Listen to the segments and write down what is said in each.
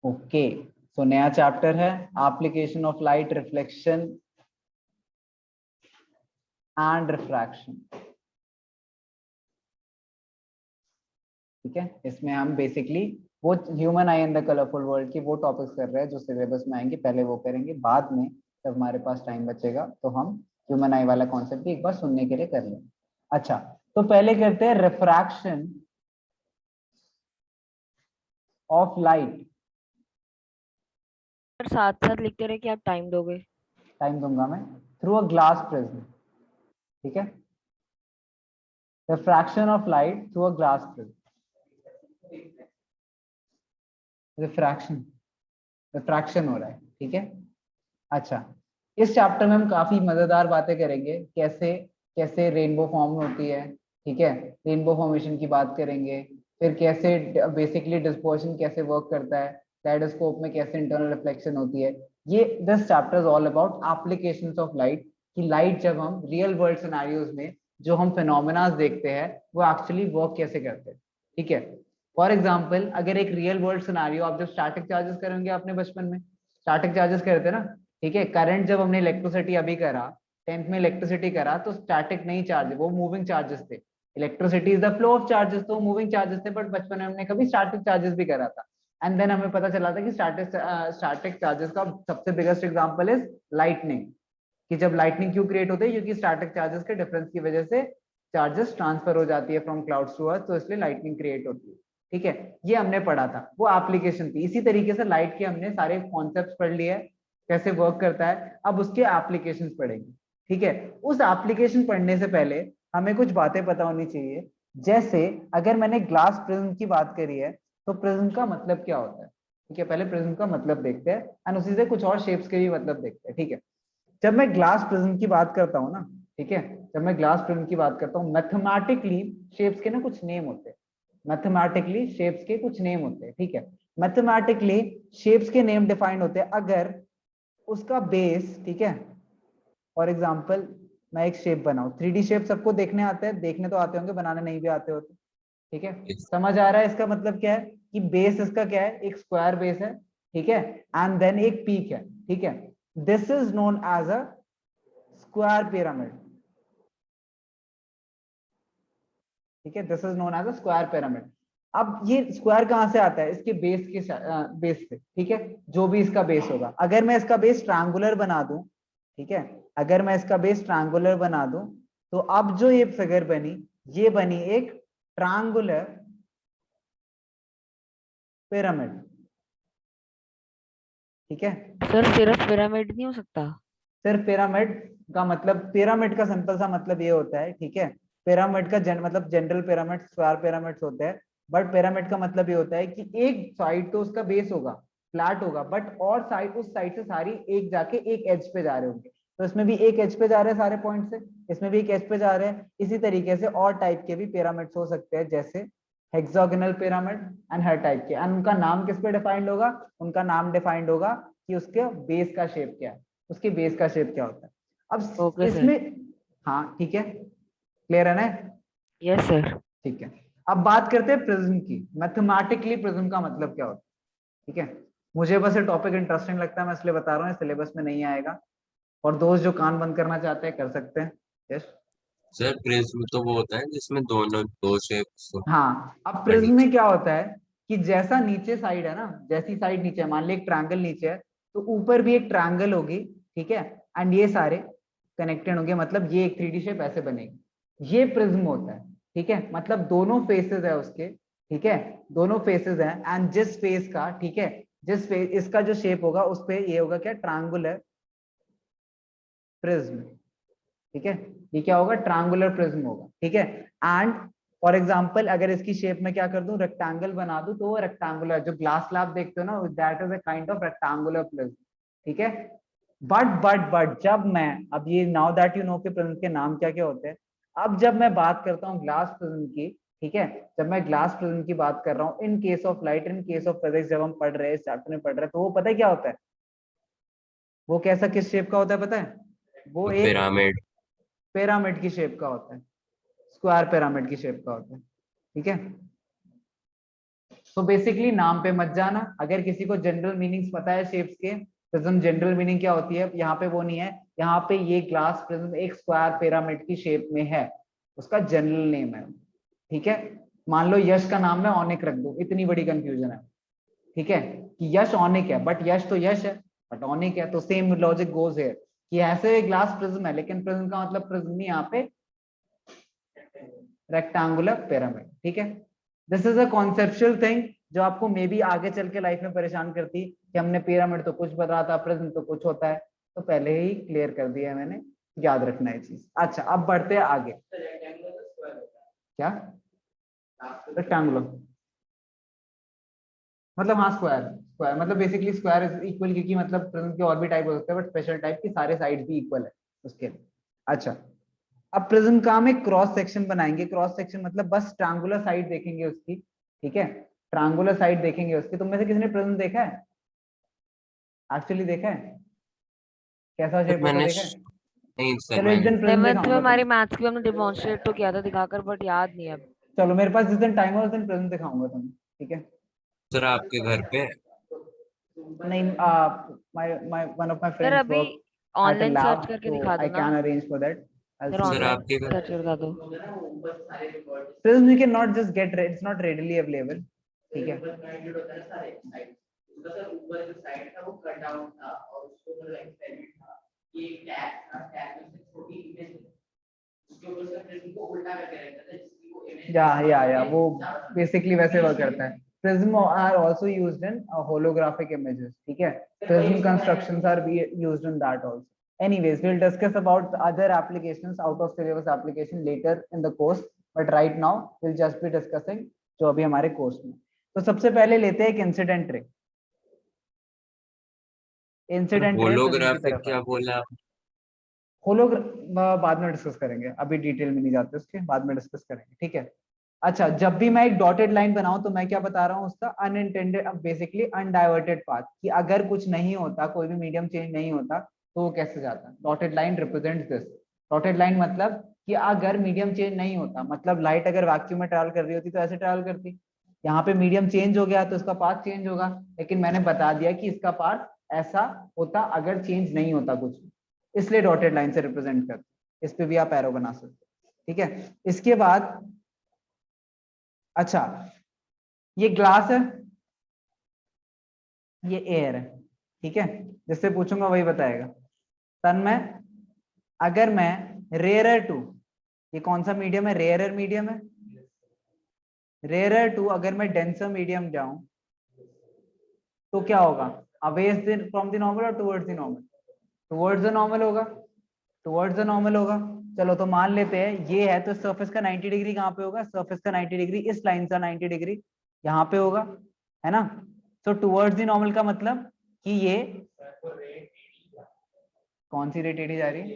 Okay, सो नया chapter है application of light, reflection and refraction. ठीक है, इसमें हम बेसिकली वो human I in the colourful world की वो टॉपिक्स कर रहे हैं जो सिलेबस में आएंगे, पहले वो करेंगे, बाद में जब हमारे पास टाइम बचेगा तो हम ह्यूमन आई वाला कॉन्सेप्ट भी एक बार सुनने के लिए कर लेंगे। अच्छा, तो पहले करते हैं रिफ्रैक्शन ऑफ लाइट। साथ साथ लिखते रहे कि आप टाइम दोगे। टाइम दूंगा मैं। Through a glass prism. ठीक है, refraction of light through a glass prism. Refraction, refraction हो रहा है। ठीक है, अच्छा, इस चैप्टर में हम काफी मजेदार बातें करेंगे, कैसे कैसे रेनबो फॉर्म होती है। ठीक है, रेनबो फॉर्मेशन की बात करेंगे, फिर कैसे बेसिकली डिस्पर्शन कैसे वर्क करता है, काइडोस्कोप में कैसे इंटरनल रिफ्लेक्शन होती है। ये this chapter is all about applications of light, कि लाइट जब हम रियल वर्ल्ड सिनेरियोज में जो हम फिनोमेना देखते हैं वो एक्चुअली वर्क कैसे करते हैं। ठीक है, फॉर एग्जाम्पल अगर एक रियल वर्ल्ड सिनेरियो, आप जब स्टैटिक चार्जेस करेंगे अपने बचपन में, स्टैटिक चार्जेस करते हैं ना। ठीक है, करंट जब हमने इलेक्ट्रिसिटी अभी करा, 10th में इलेक्ट्रिसिटी करा, तो स्टैटिक नहीं चार्ज, वो मूविंग चार्जेस थे। Electricity is the flow of charges, तो मूविंग चार्जेस थे, बट बचपन में हमने कभी स्टैटिक चार्जेस भी करा था। एंड देन हमें पता चला था कि स्टैटिक चार्जेस का सबसे बिगेस्ट एग्जांपल इज लाइटनिंग, कि जब लाइटनिंग क्यों क्रिएट होते हैं, क्योंकि स्टैटिक चार्जेस के डिफरेंस की वजह से चार्जेस ट्रांसफर हो जाती है फ्रॉम क्लाउड्स टू अर्थ, तो इसलिए लाइटनिंग क्रिएट होती है। ठीक है, ये हमने पढ़ा था, वो एप्लीकेशन थी। इसी तरीके से लाइट के हमने सारे कॉन्सेप्ट्स पढ़ लिए, कैसे वर्क करता है, अब उसके एप्लीकेशंस पढ़ेंगे। ठीक है, उस एप्लीकेशन पढ़ने से पहले हमें कुछ बातें पता होनी चाहिए। जैसे अगर मैंने ग्लास प्रिज्म की बात करी है, तो प्रिज्म का मतलब क्या होता है। ठीक है, पहले प्रिज्म का मतलब देखते हैं एंड उसी से कुछ और शेप्स के भी मतलब देखते हैं। ठीक है, जब मैं ग्लास प्रिज्म की बात करता हूँ ना, ठीक है, जब मैं ग्लास प्रिज्म की बात करता हूँ, मैथमेटिकली शेप्स के ना कुछ नेम होते हैं। मैथमेटिकली शेप्स के कुछ नेम होते हैं। ठीक है, मैथमेटिकली शेप्स के नेम डिफाइंड होते हैं अगर उसका बेस, ठीक है, फॉर एग्जाम्पल मैं एक शेप बनाऊं, 3D शेप सबको देखने आते हैं, देखने तो आते होंगे, बनाने नहीं भी आते होते। ठीक है, समझ आ रहा है इसका मतलब क्या है, कि बेस इसका क्या है, एक स्क्वायर बेस है। ठीक है, एंड देन एक पीक है। ठीक है, this is known as a square pyramid. ठीक है, this is known as a square pyramid. अब ये स्क्वायर कहां से आता है, इसके बेस के बेस से। ठीक है, जो भी इसका बेस होगा, अगर मैं इसका बेस ट्रायंगुलर बना दूं, ठीक है, अगर मैं इसका बेस ट्रायंगुलर बना दूं, तो अब जो ये फिगर बनी, ये बनी एक ट्रायंगुलर पिरामिड। ठीक है, सर सिर्फ पिरामिड नहीं हो सकता? सिर्फ पिरामिड का मतलब, पिरामिड का सिंपल सा मतलब ये होता है, ठीक है, पिरामिड का मतलब जनरल पिरामिड, स्क्वायर पिरामिड्स होते हैं, बट पिरामिड का मतलब ये होता है कि एक साइड तो उसका बेस होगा, फ्लैट होगा, बट और साइड, उस साइड से सारी एक जाके एक एज पे जा रहे होंगे। तो इसमें भी एक एज पे जा रहे हैं सारे पॉइंट से, इसमें भी एक एज पे जा रहे हैं। इसी तरीके से और टाइप के भी पिरामिड्स हो सकते हैं, जैसे hexagonal pyramid and her type के। एंड उनका नाम किस पे डिफाइंड होगा, उनका नाम डिफाइंड होगा कि उसके बेस का शेप क्या है, उसके बेस का शेप क्या होता है। अब ओके सर। इसमें, हाँ ठीक है, क्लियर है ना। Yes sir. ठीक है, अब बात करते हैं प्रिज्म की। मैथमेटिकली प्रिज्म का मतलब क्या होता है। ठीक है, मुझे बस ये टॉपिक इंटरेस्टिंग लगता है, मैं इसलिए बता रहा हूँ, सिलेबस में नहीं आएगा, और दोस्त जो कान बंद करना चाहते हैं कर सकते हैं। यस, सर प्रिज्म तो वो होता है जिसमें दोनों दो शेप्स हाँ, अब ऊपर प्रिज्म में नीचे। क्या होता है कि जैसा नीचे साइड है ना, जैसी साइड नीचे है, मान ली एक ट्रायंगल नीचे है, तो ऊपर भी एक ट्रायंगल होगी। ठीक है, एंड ये सारे कनेक्टेड होंगे, मतलब ये एक 3D शेप ऐसे बनेगी, ये प्रिज्म होता है। ठीक है, मतलब दोनों फेसेस है उसके। ठीक है, दोनों फेसेस हैं, एंड जिस फेस का, ठीक है, जिस फेस इसका जो शेप होगा उस पे ये होगा क्या, ट्रायंगुलर प्रिज्म। ठीक है, ये क्या होगा, ट्रायंगुलर प्रिज्म होगा। ठीक है, एंड फॉर एग्जांपल अगर इसकी शेप में क्या कर दूं, रेक्टेंगल बना दूं, तो वो रेक्टेंगुलर, जो ग्लास स्लैब देखते हो ना, that is a kind of rectangular prism. ठीक है, बट जब मैं, अब ये नाउ दैट यू नो के प्रिज्म के नाम क्या क्या होते हैं, अब जब मैं बात करता हूँ ग्लास प्रिज्म की, ठीक है, जब मैं ग्लास प्रिज्म की बात कर रहा हूँ, in case of light, in case of physics, जब हम पढ़ रहे हैं, इस चैप्टर में पढ़ रहे हैं, तो वो पता है क्या होता है, वो कैसा, किस शेप का होता है पता है, वो एक पिरामिड। पिरामिड की शेप का होता है, स्क्वायर पिरामिड की शेप का होता है। ठीक है, सो बेसिकली नाम पे मत जाना, अगर किसी को जनरल मीनिंग्स पता है शेप्स के, प्रिज्म जनरल मीनिंग क्या होती है, यहाँ पे वो नहीं है, यहाँ पे ये ग्लास प्रिज्म एक स्क्वायर पिरामिड की शेप में है, उसका जनरल नेम है, ठीक है। मान लो यश का नाम मैं ऑनिक रख दूं, इतनी बड़ी कंफ्यूजन है, ठीक है, कि यश ऑनिक है, बट यश तो यश है, बट ऑनिक है, तो सेम लॉजिक गोज हियर कि ऐसे ग्लास प्रिज्म है, लेकिन प्रिज्म का मतलब प्रिज्म नहीं, यहाँ पे रेक्टेंगुलर पिरामिड, ठीक है। This is a conceptual thing जो आपको मे बी आगे चल के लाइफ में परेशान करती, कि हमने पिरामिड तो कुछ बता था, प्रिज्म तो कुछ होता है, तो पहले ही क्लियर कर दिया है मैंने, याद रखना है चीज। अच्छा अब बढ़ते हैं आगे। क्या रेक्टेंगुलर मतलब, हाँ स्क्वायर, स्क्वायर मतलब बेसिकली स्क्वायर इज इक्वल, क्योंकि मतलब प्रिज्म के और भी टाइप हो सकते हैं, बट स्पेशल टाइप की सारे साइड भी इक्वल है उसके लिए। अच्छा अब प्रिज्म का हम एक क्रॉस सेक्शन बनाएंगे, क्रॉस सेक्शन मतलब बस ट्रायंगुलर साइड देखेंगे उसकी, ठीक है, ट्रायंगुलर साइड देखेंगे उसकी। तुम में से किसी ने प्रिज्म देखा है, एक्चुअली देखा है, कैसा सर शेप होता मैंने देखा है? नहीं सर चलो एक मैंने दिन प्रिज्म 7th में दिखाऊंगा हमारी तुम्हें, मैथ्स की हमने डेमोन्स्ट्रेट तो किया था दिखाकर, बट याद नहीं है अब। चलो मेरे पास जिस दिन टाइम हो उस दिन प्रिज्म दिखाऊंगा तुम्हें, ठीक है। सर आपके घर पे। नहीं my one of my sir friends अभी work at a online search lab, करके so दिखा I दो ना। can arrange for that. I'll sir see sir that. Online आपके घर सर्च दिखा दो। Prism you cannot just get, it's not readily available, ठीक है। या वो बेसिकली वैसे वर्क करता है। Prism are also used in holographic images, ठीक है। Prism constructions are be used in that also. Anyways, we'll discuss about other applications, out of syllabus application later in the course, but right now we'll just be discussing जो अभी हमारे course में। तो सबसे पहले लेते हैं एक incident ray. Incident ray prism की होलोग्राफिक तरफ क्या है। बोला आप? बाद में डिस्कस करेंगे, अभी डिटेल में नहीं जाते उसके, बाद में डिस्कस करेंगे, ठीक है। अच्छा जब भी मैं एक डॉटेड लाइन बनाऊं तो मैं क्या बता रहा हूं, उसका अनइंटेंडेड, बेसिकली अनडाइवर्टेड पाथ, कि अगर कुछ नहीं होता, कोई भी मीडियम चेंज नहीं होता तो वो कैसे जाता। Dotted line represents this. Dotted line मतलब कि अगर मीडियम चेंज नहीं होता, मतलब लाइट अगर वैक्यूम में ट्रैवल कर रही होती तो ऐसे ट्रैवल करती, यहाँ पे मीडियम चेंज हो गया तो इसका पाथ चेंज होगा, लेकिन मैंने बता दिया कि इसका पाथ ऐसा होता अगर चेंज नहीं होता कुछ, इसलिए डॉटेड लाइन से रिप्रेजेंट करते। इस पे भी आप एरो बना सकते, ठीक है। इसके बाद अच्छा ये ग्लास है, ये एयर है, ठीक है, जिससे पूछूंगा वही बताएगा। तन्मय अगर मैं रेयरर टू, ये कौन सा मीडियम है, रेयरर मीडियम है, रेयरर टू अगर मैं डेंसर मीडियम जाऊं तो क्या होगा, अवे फ्रॉम द नॉर्मल और towards the normal, towards the normal होगा, टुवर्ड्स द नॉर्मल होगा। चलो तो मान लेते हैं ये है, तो सरफेस का 90 डिग्री कहाँ पे होगा, सरफेस का 90 डिग्री इस लाइन का 90 डिग्री यहाँ पे होगा, है ना। तो टुवर्ड्स द नॉर्मल का मतलब कि ये कौन सी रे टेढ़ी जा रही है,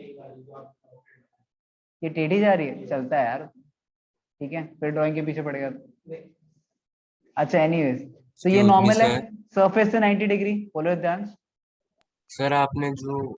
ये टेढ़ी जा रही है, चलता है यार, ठीक है, फिर ड्राइंग के पीछे पड़ेगा तो। अच्छा एनीवेज, तो ये एक्सक्यूज मी नॉर्मल है, सर। सरफेस से 90 डिग्री, बोलो ध्यान। सर आपने जो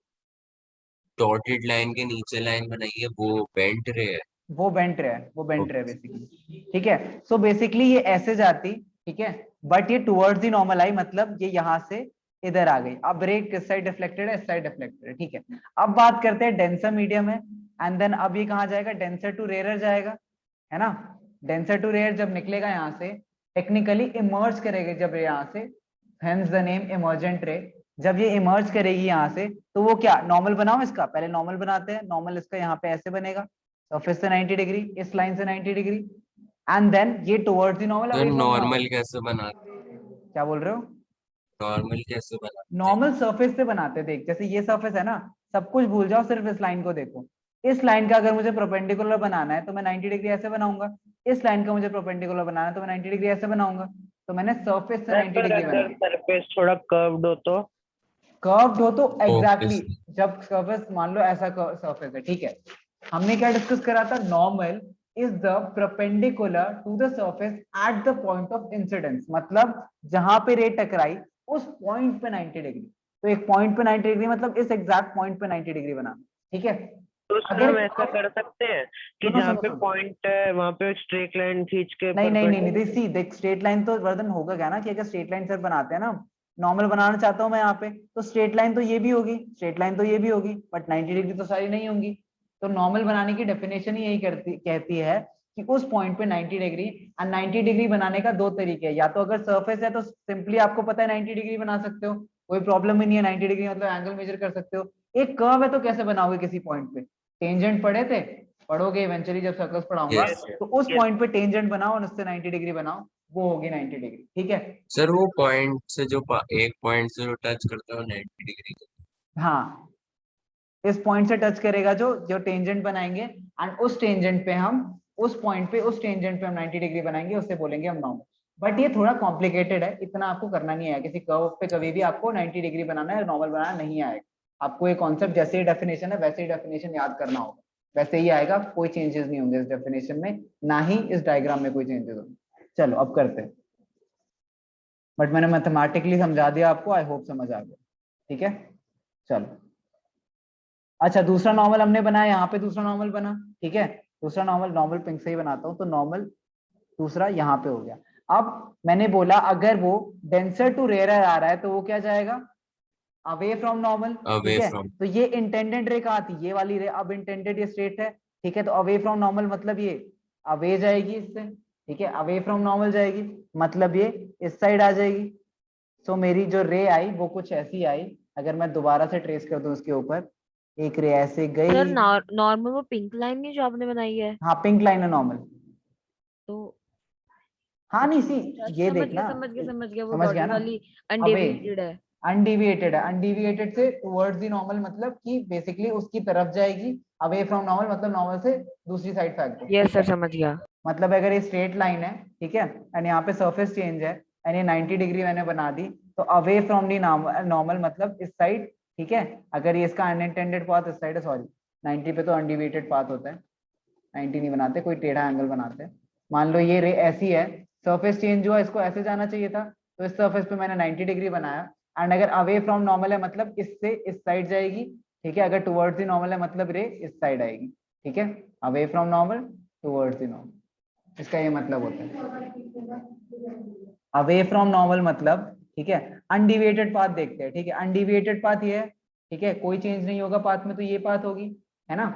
डॉटेड लाइन के नीचे लाइन बनाई है वो बेंट रे है? वो बेंट रहा है, वो बेंट रहा है ओके। बेसिकली, ठीक है। सो बेसिकली ये ऐसे जाती, ठीक है, बट ये टुवर्ड्स द नॉर्मल आई, मतलब ये यहाँ से इधर आ गई। अब रे किस साइड डिफ्लेक्टेड है, इस साइड डिफ्लेक्टेड है, ठीक है। अब बात करते हैं डेंसर मीडियम है, एंड देन अब ये कहाँ जाएगा, डेंसर टू रेयर जाएगा, है ना। डेंसर टू रेयर जब निकलेगा यहाँ से, टेक्निकली इमर्ज करेगा जब यहाँ से, हेंस द नेम इमर्जेंट रे। जब ये इमर्ज करेगी यहाँ से तो वो क्या, नॉर्मल बनाओ इसका, पहले नॉर्मल बनाते हैं। नॉर्मल इसका यहाँ पे ऐसे बनेगा, सरफेस से 90 डिग्री, इस लाइन से 90 डिग्री, एंड देन ये towards the normal, sir away from the normal normal. कैसे बना? क्या बोल रहे हो, नॉर्मल कैसे बनाते हैं? नॉर्मल सरफेस से बनाते हैं, देख जैसे ये सरफेस है ना, सब कुछ भूल जाओ, सिर्फ इस लाइन को देखो। इस लाइन का अगर मुझे परपेंडिकुलर बनाना है तो मैं 90 डिग्री ऐसे बनाऊंगा, इस लाइन का मुझे परपेंडिकुलर बनाना है तो मैं 90 डिग्री ऐसे बनाऊंगा, तो मैंने सरफेस से 90 पर डिग्री अगर बनाई। सरफेस थोड़ा कर्व्ड हो तो? कर्व्ड हो तो ओके एग्जैक्टली सर। जब सरफेस मान लो ऐसा सरफेस है, ठीक है, हमने क्या डिस्कस करा था, normal is the perpendicular to the surface at the point of incidence, मतलब जहां पे रे टकराई उस पॉइंट पे 90 डिग्री। तो एक पॉइंट पे 90 डिग्री मतलब इस एग्जैक्ट पॉइंट पे 90 डिग्री बनाना, ठीक है। तो उसमें अगर हम ऐसा कर सकते हैं कि सुनो जहाँ सुनो पे सुनो, पॉइंट है वहां पे स्ट्रेट लाइन खींच के नहीं नहीं नहीं परपेंडिकुलर। नहीं, देख स्ट्रेट लाइन तो वर्धन होगा क्या ना, कि अगर स्ट्रेट लाइन सर बनाते हैं ना, नॉर्मल बनाना चाहता हूँ मैं यहाँ पे, तो स्ट्रेट लाइन तो ये भी होगी, स्ट्रेट लाइन तो ये भी होगी, बट 90 डिग्री तो सारी नहीं होंगी। तो नॉर्मल बनाने की डेफिनेशन ही यही कहती है कि उस पॉइंट पे 90 डिग्री, एंड 90 डिग्री बनाने का दो तरीके हैं, या तो अगर सरफेस है तो सिंपली आपको पता है 90 डिग्री बना सकते हो, कोई प्रॉब्लम ही नहीं है, 90 डिग्री मतलब एंगल मेजर कर सकते हो। एक कर्व है तो कैसे बनाओगे किसी पॉइंट पे, टेंजेंट पढ़े थे, पढ़ोगे इवेंचुअली जब सर्कल्स पढ़ाऊंगा, यस तो उस पॉइंट पे टेंजेंट बनाओ और उससे 90 डिग्री बनाओ, वो होगी 90 डिग्री, ठीक है। सर, वो पॉइंट से जो एक पॉइंट से जो टच करता है वो 90 डिग्री का। हाँ, इस पॉइंट से टच करेगा जो जो टेंजेंट बनाएंगे, एंड उस टेंजेंट पे हम उस पॉइंट पे उस टेंजेंट पे हम 90 डिग्री बनाएंगे, उससे बोलेंगे हम नॉर्मल। बट ये थोड़ा कॉम्प्लिकेटेड है, इतना आपको करना नहीं है, किसी कर्व पे कभी भी आपको 90 डिग्री बनाना है, नॉर्मल बनाना नहीं आएगा। आपको ये कॉन्सेप्ट जैसे ही डेफिनेशन है वैसे ही डेफिनेशन याद करना होगा, वैसे ही आएगा, कोई चेंजेस नहीं होंगे इस डेफिनेशन में, ना ही इस डायग्राम में कोई चेंजेस होंगे। चलो अब करते हैं, बट मैंने मैथमेटिकली समझा दिया आपको, आई होप समझ आ गया, ठीक है। चलो, अच्छा दूसरा नॉर्मल हमने बनाया, यहाँ पे दूसरा नॉर्मल बना, ठीक है। दूसरा नॉर्मल, नॉर्मल पिंक से ही बनाता हूँ, तो नॉर्मल दूसरा यहाँ पे हो गया। अब मैंने बोला अगर वो डेंसर टू रेयर आ रहा है तो वो क्या जाएगा, अवे फ्रॉम नॉर्मल, ठीक अवे है। फ्रॉम। तो ये इंटेंडेड रे कहाँ थी, ये वाली रे, अब इंटेंडेड ये स्ट्रेट है, ठीक है, तो अवे फ्रॉम नॉर्मल मतलब ये अवे जाएगी इससे, ठीक है, अवे फ्रॉम नॉर्मल जाएगी, मतलब ये इस साइड आ जाएगी। सो मेरी जो रे आई वो कुछ ऐसी आई, अगर मैं दोबारा से ट्रेस कर दूं उसके ऊपर, एक रे ऐसे सर गई। नॉर्मल वो पिंक लाइन नहीं जो आपने बनाई है? हाँ पिंक लाइन है नॉर्मल। तो हाँ नहीं सी, अच्छा, ये समझ गया देखना, समझ गया समझ गया, वो समझ गया डॉटेड ना, वाली अवे अनडेविएटेड है। अनडिविएटेड है, अनडिविएटेड से टुवर्ड्स द नॉर्मल मतलब कि बेसिकली उसकी तरफ जाएगी, अवे फ्रॉम नॉर्मल मतलब नॉर्मल से दूसरी साइड फेंक दो, यस ठीक सर, है। समझ गया। मतलब अगर ये स्ट्रेट लाइन है, ठीक है, एंड यहाँ पे सरफेस चेंज है, एंड ये 90 डिग्री मैंने बना दी, तो अवे फ्रॉम दी नॉर्मल मतलब इस साइड, ठीक है। अगर ये इसका अनइंटेंडेड पाथ इस साइड है, सॉरी 90 पे तो अनडिविएटेड पाथ होता है, 90 नहीं बनाते, कोई टेढ़ा एंगल बनाते हैं। मान लो ये रे ऐसी है, सरफेस चेंज हुआ, इसको ऐसे जाना चाहिए था, तो इस सरफेस पे मैंने 90 डिग्री बनाया, एंड अगर अवे फ्रॉम नॉर्मल है मतलब इससे इस साइड जाएगी, ठीक है, अगर टुवर्ड्स द नॉर्मल है मतलब रे इस साइड आएगी, ठीक है, away from normal towards the normal, इसका ये मतलब होता है। अवे फ्रॉम नॉर्मल मतलब, ठीक है, अनडिविएटेड पाथ देखते हैं, ठीक है, अनडिविएटेड पाथ ये है, ठीक है, कोई चेंज नहीं होगा पाथ में, तो ये पाथ होगी, है ना।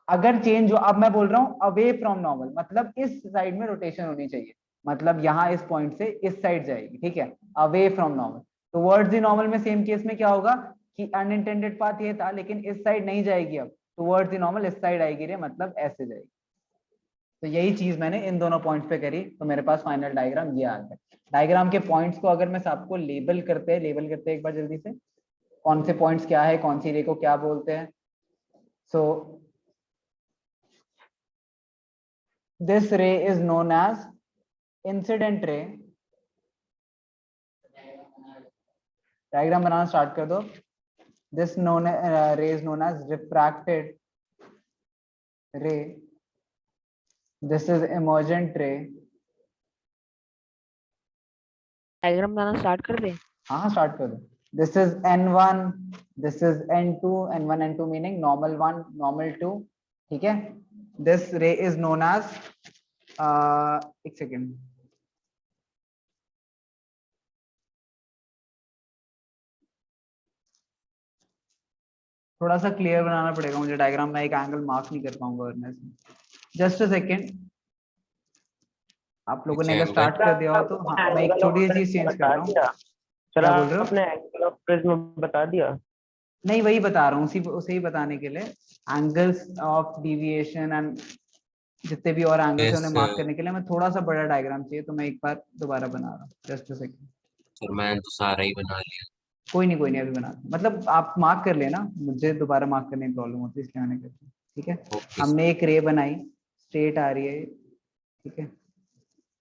अगर चेंज हो, अब मैं बोल रहा हूँ अवे फ्रॉम नॉर्मल मतलब इस साइड में रोटेशन होनी चाहिए, मतलब यहाँ इस पॉइंट से इस साइड जाएगी, ठीक है, अवे फ्रॉम नॉर्मल। तो वर्ड्स दी नॉर्मल में सेम केस में क्या होगा कि अनइंटेंडेड पाथ ये था, लेकिन इस साइड नहीं जाएगी, अब टुवर्ड्स दी नॉर्मल इस साइड आएगी रे, मतलब ऐसे जाएगी। तो यही चीज मैंने इन दोनों पॉइंट्स पे करी, तो मेरे पास फाइनल डायग्राम ये आ गया। डायग्राम के पॉइंट्स को अगर मैं सबको लेबल करते हैं एक बार जल्दी से, कौन से पॉइंट्स क्या है, कौन सी रे को क्या बोलते हैं। So this ray is known as incident ray, diagram बनाना स्टार्ट कर दो। This known ray is known as refracted ray, this is emergent ray. Diagram बनाना स्टार्ट कर दे। हाँ स्टार्ट कर दो। This is n1, this is n2, n1 n2 meaning normal 1 normal 2, ठीक है। This ray is known as, एक second, थोड़ा सा क्लियर बनाना पड़ेगा मुझे डायग्राम, में एक एंगल मार्क नहीं कर पाऊंगा वरना इसमें। जस्ट अ सेकेंड, आप लोगों विच ने अगर एंगल? स्टार्ट कर दिया हो तो, हाँ मैं एक एंगल ऑफ छोटी सी चीज प्रिज्म चेंज कर बता रहा हूँ। दिया सर, क्या बोल रहे हो? आपने एंगल ऑफ प्रिज्म बता दिया। नहीं वही बता रहा हूँ, उसी उसे ही बताने के लिए, एंगल्स ऑफ डिविएशन एंड जितने भी और एंगल्स है यस उन्हें मार्क सर। करने के लिए मैं थोड़ा सा बड़ा डायग्राम चाहिए, तो मैं एक बार दोबारा बना रहा हूँ, जस्ट अ सेकंड। सर मैंने तो सारा ही बना लिया। कोई नहीं अभी बना, मतलब आप मार्क कर लेना, मुझे दोबारा मार्क करने में प्रॉब्लम होती है इसलिए मैंने कर दिया, ठीक है। Okay sir. हमने एक रे बनाई, स्ट्रेट आ रही है, ठीक है,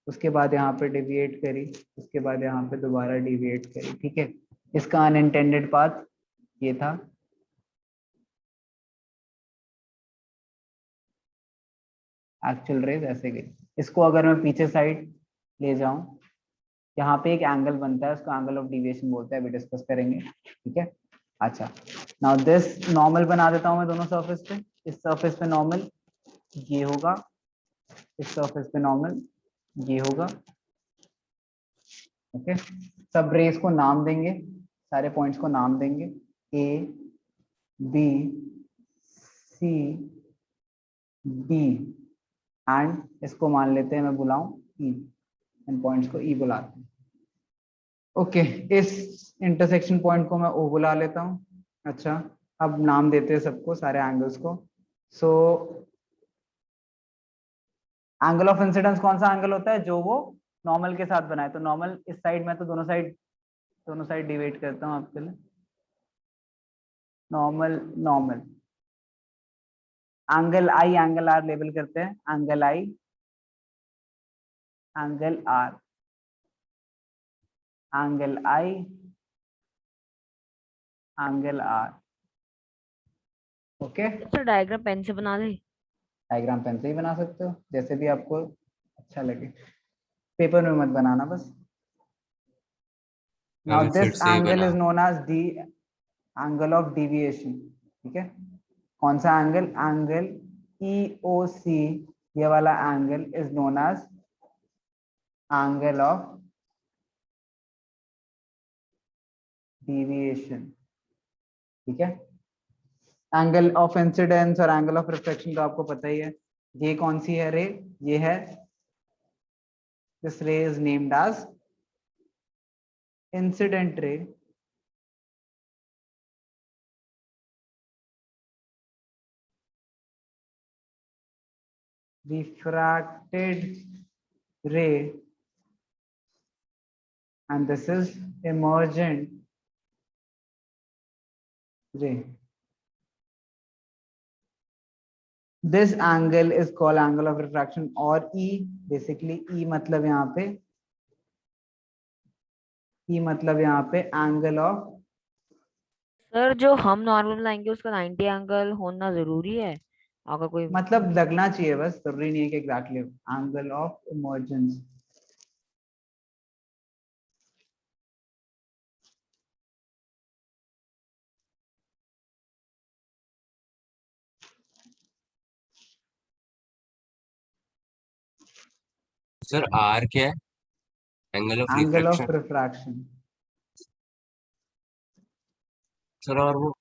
उसके बाद यहाँ पे डिविएट करी, उसके बाद यहाँ पे दोबारा डिविएट करी, ठीक है। इसका अनइंटेंडेड पाथ ये था, एक्चुअल रेज ऐसे गई। इसको अगर मैं पीछे साइड ले जाऊं, यहाँ पे एक एंगल बनता है, उसको एंगल ऑफ डिविएशन बोलते हैं, अभी डिस्कस करेंगे, ठीक है। अच्छा, नाउ दिस नॉर्मल बना देता हूँ मैं दोनों सरफेस पे, इस सरफेस पे नॉर्मल ये होगा, इस सरफेस पे नॉर्मल ये होगा। ओके, सब रेस को नाम देंगे, सारे पॉइंट्स को नाम देंगे, A B C D and इसको मान लेते हैं, मैं बुलाऊं ई, इन पॉइंट्स को ई बुलाते हैं। ओके, इस इंटरसेक्शन पॉइंट को मैं ओ बुला लेता हूँ। अच्छा, अब नाम देते हैं सबको, सारे एंगल्स को। सो एंगल ऑफ इंसिडेंस कौन सा एंगल होता है, जो वो नॉर्मल के साथ बनाए। तो नॉर्मल इस साइड में, तो दोनों साइड डिवाइड करता हूँ आपके लिए। Normal normal, angle I angle R label करते हैं, angle I angle R, angle I angle R. Okay, अच्छा डायग्राम पेन से बना ले। डायग्राम पेन से ही बना सकते हो, जैसे भी आपको अच्छा लगे, पेपर में मत बनाना बस। मैं नाउ भी फिर दिस से ही एंगल बना। Is known as the angle of deviation. ठीक है, कौन सा एंगल, एंगल EOC, ये वाला angle is known as angle of deviation. ठीक है, एंगल ऑफ इंसिडेंस और एंगल ऑफ रिफ्लेक्शन तो आपको पता ही है। ये कौन सी है रे, ये है, this ray is named as incident ray, refracted ray, and this is emergent ray. This angle is called angle of refraction, और E basically E मतलब यहाँ पे, E मतलब यहाँ पे angle of, सर जो हम नॉर्मल बनाएंगे उसका 90 एंगल होना जरूरी है, अगर कोई। मतलब लगना चाहिए, बस जरूरी नहीं है कि exactly angle of emergence. Sir R क्या है? Angle of angle of refraction. Refraction, sir और वो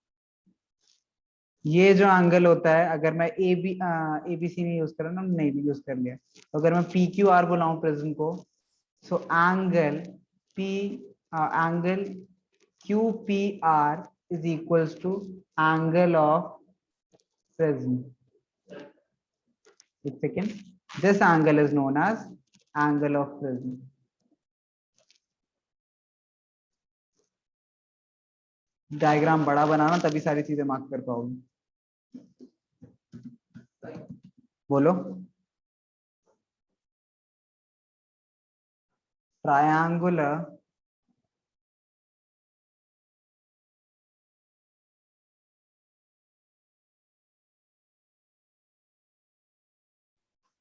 ये जो एंगल होता है, अगर मैं ABC नहीं यूज कर रहा ना, नहीं भी यूज कर लिया, तो अगर मैं PQR बुलाऊं प्रिज्म को, so angle P angle QPR is equals to angle of prism. एक second, this angle is known as angle of prism. Diagram बड़ा बनाना, तभी सारी चीजें मार्क कर पाओगे। बोलो, ट्रायंगुलर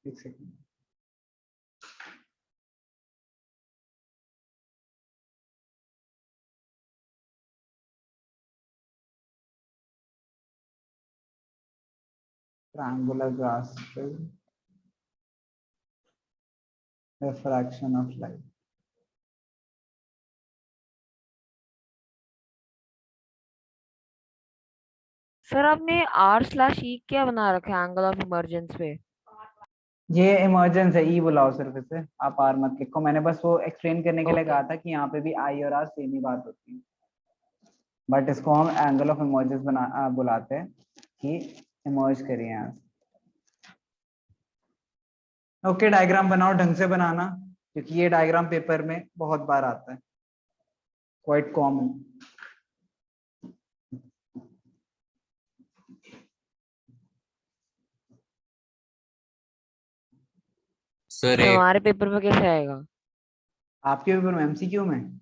एक second, triangular glass prism, refraction of light. Sir आपने R/E क्या बना रखा है एंगल ऑफ इमरजेंस पे? ये इमर्जेंस है, ई बुलाओ सिर्फ इसे, आप आर मत लिखो। मैंने बस वो एक्सप्लेन करने के लिए ओके। कहा था कि यहाँ पे भी आई और आर सेम ही बात होती है, बट इसको हम एंगल ऑफ इमर्जेंस बुलाते हैं कि इमर्ज करिए यहाँ से। ओके, डायग्राम बनाओ, ढंग से बनाना, क्योंकि ये डायग्राम पेपर में बहुत बार आता है, क्वाइट कॉमन। सर सर एक हमारे पेपर में कैसे आएगा? आपके पेपर में MCQ में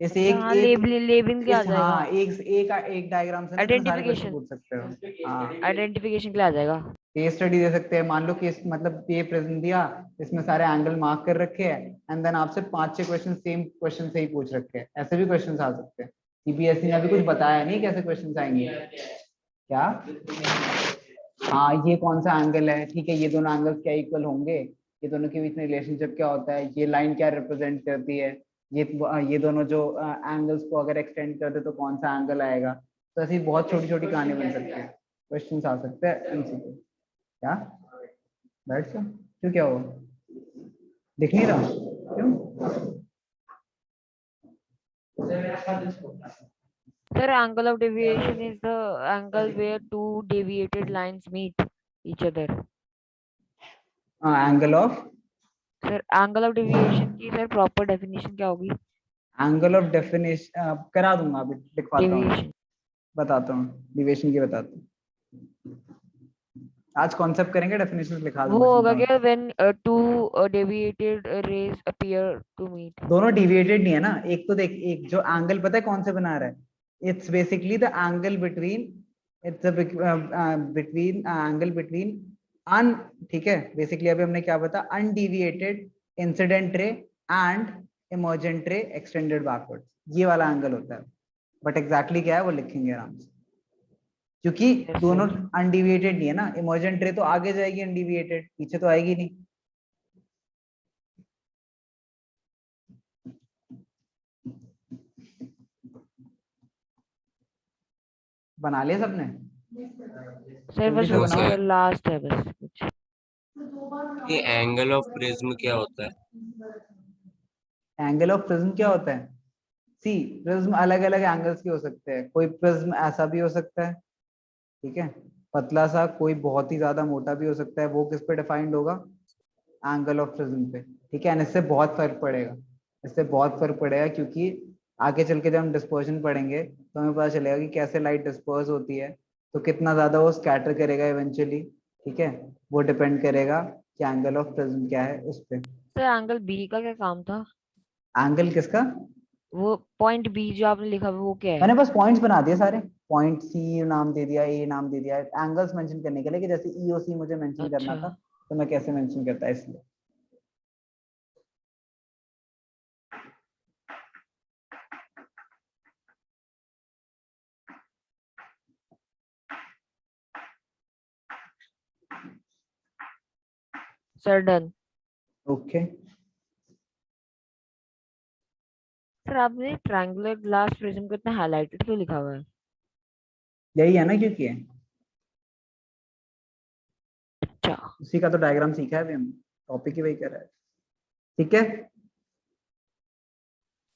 इस अच्छा एक हाँ, एक लेबलिंग क्या आ इस जाएगा? हाँ एक डायग्राम से ना इतने सारे क्वेश्चन आइडेंटिफिकेशन, पूछ सकते हो। हाँ, आइडेंटिफिकेशन के लिए आ जाएगा। केस स्टडी दे सकते हैं, मान लो केस मतलब ये प्रेजेंट दिया, इसमें सारे एंगल मार्क कर रखे हैं, एंड देन आपसे 5-6 क्वेश्चन सेम क्वेश्चन से ही पूछ रखे हैं, ऐसे भी क्वेश्चन आ सकते हैं। CBSE ने अभी कुछ बताया नहीं कैसे क्वेश्चन आएंगे। क्या? हाँ, ये कौन सा एंगल है, ठीक है, ये दोनों एंगल्स क्या इक्वल होंगे, ये दोनों के बीच में रिलेशनशिप क्या होता है, ये लाइन क्या रिप्रेजेंट करती है, ये दोनों जो एंगल्स को अगर एक्सटेंड करते तो कौन सा एंगल आएगा। तो ऐसी बहुत छोटी छोटी कहानी बन सकती है, क्वेश्चंस आ सकते हैं एमसीक्यू। क्या बैठ जा, क्यों, क्या हुआ, दिख नहीं रहा क्यों? Sir, angle of deviation is the angle where two deviated lines meet each other. Angle of Sir, angle of deviation की sir proper definition क्या होगी? एंगल ऑफ डेफिनेशन करा दूंगा, अभी लिखवाता हूँ, Deviation. बताता हूँ, डिविएशन की बताता हूँ। आज कॉन्सेप्ट करेंगे, डेफिनेशन लिखा वो दूंगा, होगा चिंता मत क्या when two deviated rays appear to meet? करो। दोनों डिविएटेड नहीं है ना, एक तो देख, एक जो एंगल पता है कौन से बना रहा है, it's basically the angle between, it's between angle between an, ठीक है, बेसिकली अभी हमने क्या बताया, undeviated incident ray and emergent ray extended backward, ये वाला एंगल होता है। बट एग्जैक्टली क्या है वो लिखेंगे आराम से, क्योंकि Yes, दोनों sir. अनडिविएटेड नहीं है ना, इमर्जेंट रे तो आगे जाएगी अनडिविएटेड, पीछे तो आएगी नहीं। बना लिया सबने? Sir, जल्दी बस से नो बनाओ। सर, लास्ट है बस कुछ। ये एंगल ऑफ प्रिज्म क्या होता है? एंगल ऑफ प्रिज्म क्या होता है? सी, प्रिज्म अलग अलग एंगल्स के हो सकते हैं, कोई प्रिज्म ऐसा भी हो सकता है, ठीक है, पतला सा, कोई बहुत ही ज्यादा मोटा भी हो सकता है, वो किस पे डिफाइंड होगा, एंगल ऑफ प्रिज्म पे, ठीक है। एंड इससे बहुत फर्क पड़ेगा, इससे बहुत फर्क पड़ेगा, क्योंकि आगे चल के जब हम डिस्पर्शन पढ़ेंगे तो हमें पता चलेगा कि कैसे लाइट डिस्पर्स होती है, तो कितना ज्यादा वो स्कैटर करेगा इवेंचुअली, ठीक है, वो डिपेंड करेगा कि एंगल ऑफ प्रिज्म क्या है उस पे। सर एंगल बी का क्या काम था? एंगल किसका? वो पॉइंट बी जो आपने लिखा हुआ वो क्या है? मैंने बस पॉइंट्स बना दिए सारे, पॉइंट सी नाम दे दिया, ए नाम दे दिया, एंगल्स मेंशन करने के लिए, कि जैसे ई ओ सी मुझे मेंशन करना अच्छा था तो मैं कैसे मेंशन करता है, इसलिए। Sir done. ओके, सर आपने ट्रायंगुलर ग्लास प्रिज्म को इतना हाईलाइटेड क्यों लिखा हुआ है? यही है ना, क्योंकि है अच्छा उसी का तो डायग्राम सीखा है अभी हमने, टॉपिक ही वही कर रहा है, ठीक है।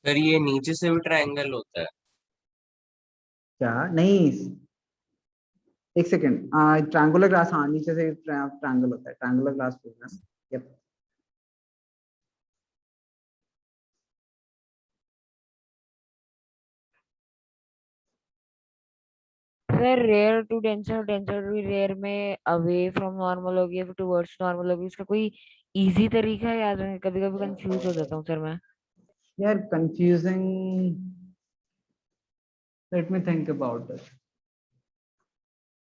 सर ये नीचे से भी ट्रायंगल होता है? क्या नहीं, एक सेकेंड, ट्रायंगुलर ग्लास, हाँ नीचे से ट्रायंगल होता है, triangular glass prism, yup. Sir rarer to denser, denser to rarer में अवे फ्रॉम नॉर्मल होगी या फिर टुवर्ड्स नॉर्मल होगी, इसका कोई इजी तरीका है याद रखने? कभी कभी कंफ्यूज हो जाता हूँ सर मैं। यार confusing, let me think about it.